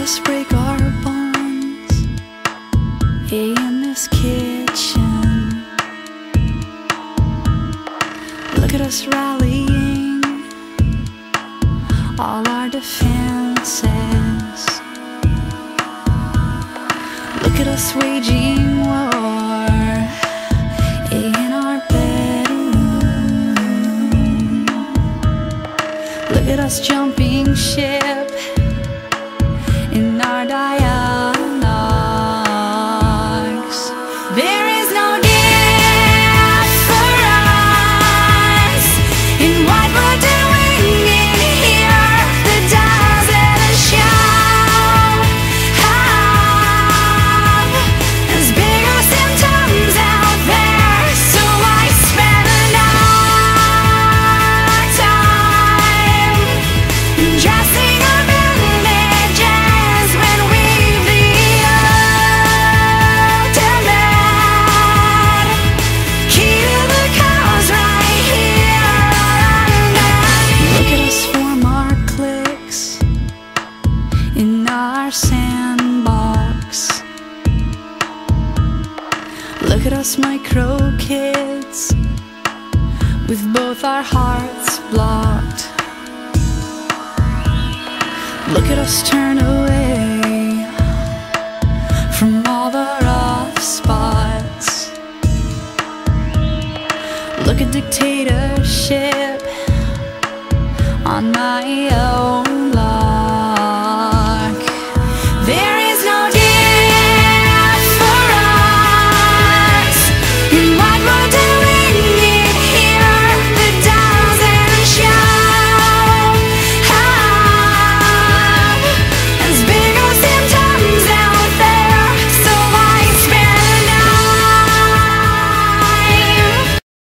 us break our bonds in this kitchen. Look at us rallying all our defenses. Look at us waging war in our bedroom. Look at us jumping ship in our dialogues. There is no difference in what we're doing in here. The dials that are show there's bigger symptoms out there. So I spend our time dressing our bandages when we the ultimate key to the cause right here. Look at us form our cliques in our sandbox. Look at us micro kids with both our hearts blocked. Look at us turn away from all the rough spots. Look at dictatorship on my own